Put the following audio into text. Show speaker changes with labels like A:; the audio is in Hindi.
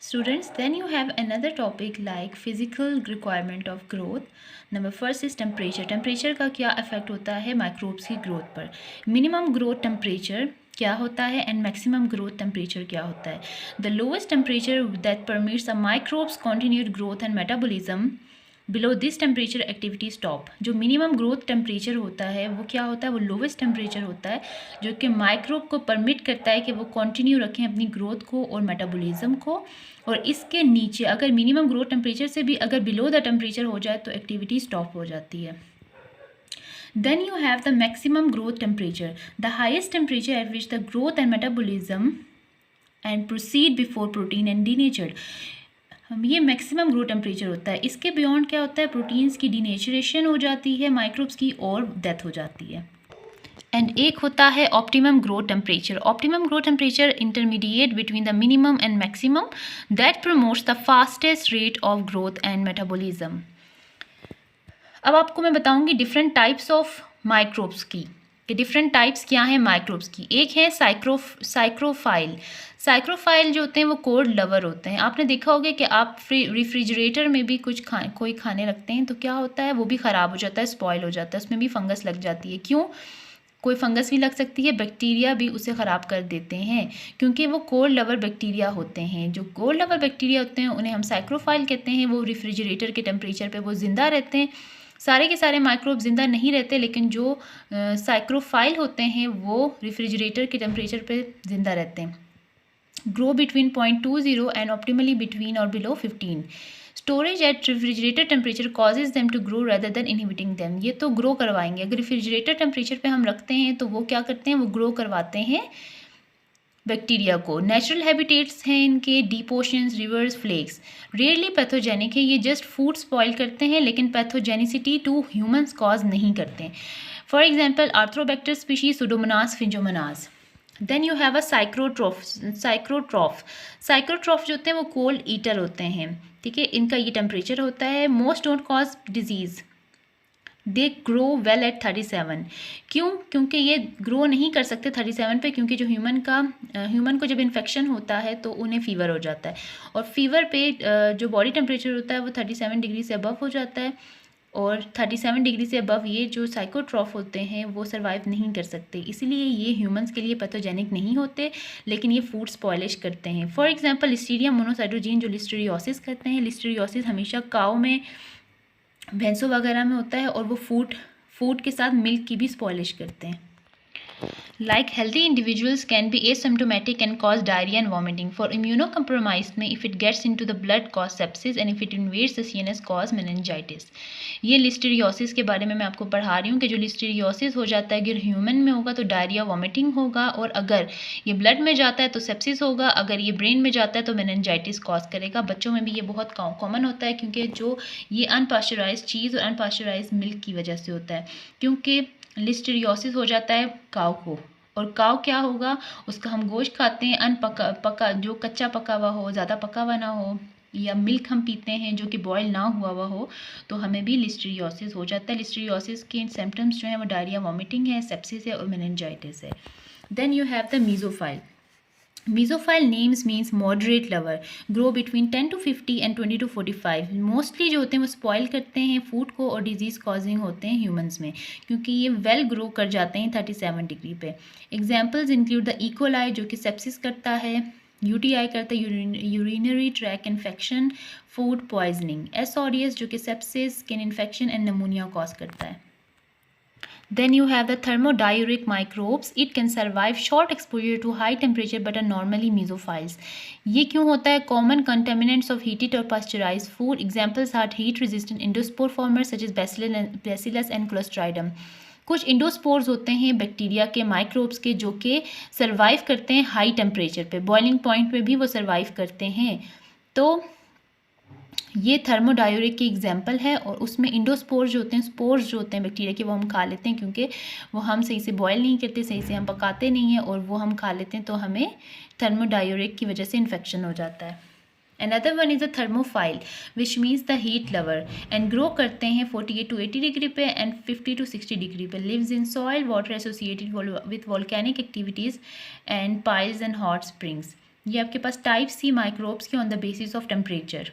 A: Students, then you have another topic like physical requirement of growth. Number first is temperature. Temperature का क्या इफेक्ट होता है माइक्रोब्स की ग्रोथ पर. मिनिमम ग्रोथ टेम्परेचर क्या होता है एंड मैक्सिमम ग्रोथ टेम्परेचर क्या होता है. The lowest temperature that permits a microbes continued growth and metabolism. Below this temperature activity stop. जो मिनिमम ग्रोथ टेम्परेचर होता है वो क्या होता है, वो लोवेस्ट टेम्परेचर होता है जो कि माइक्रोब को परमिट करता है कि वो कंटिन्यू रखें अपनी ग्रोथ को और मेटाबॉलिज्म को. और इसके नीचे अगर मिनिमम ग्रोथ टेम्परेचर से भी अगर बिलो द टेम्परेचर हो जाए तो एक्टिविटी स्टॉप हो जाती है. Then you have the maximum growth temperature, the highest temperature at which the growth and metabolism and proceed before protein and denatured. ये मैक्सिमम ग्रो टेम्परेचर होता है. इसके बियॉन्ड क्या होता है, प्रोटीन्स की डीनेचरेशन हो जाती है माइक्रोब्स की और डेथ हो जाती है. एंड एक होता है optimum growth temperature. Optimum growth temperature intermediate between the minimum and maximum that promotes the fastest rate of growth and metabolism. अब आपको मैं बताऊंगी डिफरेंट टाइप्स ऑफ माइक्रोब्स की, कि डिफरेंट टाइप्स क्या हैं माइक्रोब्स की. एक है साइक्रोफाइल. साइक्रोफाइल जो होते हैं वो कोल्ड लवर होते हैं. आपने देखा होगा कि आप रेफ्रिजरेटर में भी कोई खाने रखते हैं तो क्या होता है, वो भी ख़राब हो जाता है, स्पॉइल हो जाता है, उसमें भी फंगस लग जाती है. क्यों? कोई फंगस भी लग सकती है, बैक्टीरिया भी उसे ख़राब कर देते हैं क्योंकि वो कोल्ड लवर बैक्टीरिया होते हैं. जो कोल्ड लवर बैक्टीरिया होते हैं उन्हें हम साइक्रोफाइल कहते हैं. वो रेफ्रिजरेटर के टेम्परेचर पे वो ज़िंदा रहते हैं. सारे के सारे माइक्रोब ज़िंदा नहीं रहते, लेकिन जो साइक्रोफाइल होते हैं वो रेफ्रिजरेटर के टेम्परेचर पे ज़िंदा रहते हैं. Grow between 0.20 and optimally between और below 15. Storage at refrigerator temperature causes them to grow rather than inhibiting them. ये तो ग्रो करवाएंगे. अगर रेफ्रिजरेटर टेम्परेचर पे हम रखते हैं तो वो क्या करते हैं, वो ग्रो करवाते हैं बैक्टीरिया को. नेचुरल हैबिटेट्स हैं इनके deep oceans, rivers, flex. Rarely pathogenic है. ये जस्ट फूड स्पॉइल करते हैं लेकिन पैथोजेनिसिटी टू ह्यूमंस कॉज नहीं करते हैं. For example Arthrobacter species, Pseudomonas, Sphingomonas. Then you have a psychrotroph. Psychrotroph जो होते हैं वो कोल्ड ईटर होते हैं. ठीक है, इनका ये टेम्परेचर होता है. Most don't cause disease. They grow well at 37. क्यों? क्योंकि ये ग्रो नहीं कर सकते 37 पे, क्योंकि जो ह्यूमन को जब इन्फेक्शन होता है तो उन्हें फ़ीवर हो जाता है. और फीवर पे जो बॉडी टेम्परेचर होता है वो 37 डिग्री से अबव हो जाता है. और 37 डिग्री से अबव ये जो साइकोट्रॉफ होते हैं वो सर्वाइव नहीं कर सकते. इसीलिए ये ह्यूमंस के लिए पैथोजेनिक नहीं होते, लेकिन ये फूड स्पॉइलिश करते हैं. फॉर एग्जांपल लिस्टीरिया मोनोसाइटोजीन जो लिस्टीरियोसिस करते हैं. लिस्टीरियोसिस हमेशा काऊ में, भैंसों वगैरह में होता है और वो फूड के साथ मिल्क की भी स्पॉइलिश करते हैं. Like healthy individuals can be asymptomatic and cause diarrhea and vomiting. For immunocompromised में if it gets into the blood cause sepsis and if it invades the CNS cause meningitis. ये लिस्टीरियोसिस के बारे में मैं आपको पढ़ा रही हूँ कि जो लिस्टीरियोसिस हो जाता है अगर ह्यूमन में होगा तो डायरिया वॉमिटिंग होगा, और अगर ये ब्लड में जाता है तो सेप्सिस होगा, अगर ये ब्रेन में जाता है तो मेनिंजाइटिस कॉज करेगा. बच्चों में भी ये बहुत कॉमन होता है क्योंकि जो ये अनपास्चराइज्ड चीज़ और अनपास्चराइज्ड मिल्क की वजह से होता है. क्योंकि लिस्टीरियोसिस हो जाता है काऊ को, और काऊ क्या होगा, उसका हम गोश्त खाते हैं पका जो कच्चा पका हुआ हो, ज़्यादा पका हुआ ना हो, या मिल्क हम पीते हैं जो कि बॉयल ना हुआ हो, तो हमें भी लिस्टीरियोसिस हो जाता है. लिस्टीरियोसिस के सिम्टम्स जो हैं वो डायरिया, वॉमिटिंग है, सेप्सिस है और मेनिंजाइटिस है. Then you have the mesophile. Mesophile names means moderate lover. Grow between 10 to 50 and 20 to 45. Mostly जो होते हैं वो स्पॉइल करते हैं फूड को और डिजीज़ कॉजिंग होते हैं ह्यूमंस में, क्योंकि ये वेल ग्रो कर जाते हैं 37 डिग्री पे. एग्जाम्पल्स इंक्लूड द इकोलाई जो कि सेप्सिस करता है, यूटीआई करता है, urinary tract infection, food poisoning, SODS जो कि sepsis, skin infection and pneumonia cause करता है. Then you have the thermodiuric microbes. It can survive short exposure to high temperature but are normally mesophiles. ये क्यों होता है? Common contaminants of heated or pasteurized food. Examples are heat resistant endospore formers such as Bacillus and Clostridium. कुछ इंडोस्पोर्स होते हैं बैक्टीरिया के, माइक्रोब्स के, जो कि सर्वाइव करते हैं हाई टेम्परेचर पे. बॉइलिंग पॉइंट पे भी वो सर्वाइव करते हैं. तो ये थर्मोडायोरिक की एग्जाम्पल है. और उसमें इंडोस्पोर्स जो होते हैं, स्पोर्स जो होते हैं बैक्टीरिया के, वो हम खा लेते हैं क्योंकि वो हम सही से बॉयल नहीं करते, सही से हम पकाते नहीं हैं, और वो हम खा लेते हैं तो हमें थर्मोडायोरिक की वजह से इन्फेक्शन हो जाता है. Another one is a thermophile, which means the heat lover, and grow करते हैं 48 to 80 डिग्री पे and 50 to 60 डिग्री पे. Lives in soil water associated with volcanic activities and piles and hot springs. ये आपके पास टाइप सी माइक्रोब्स की on the basis of temperature.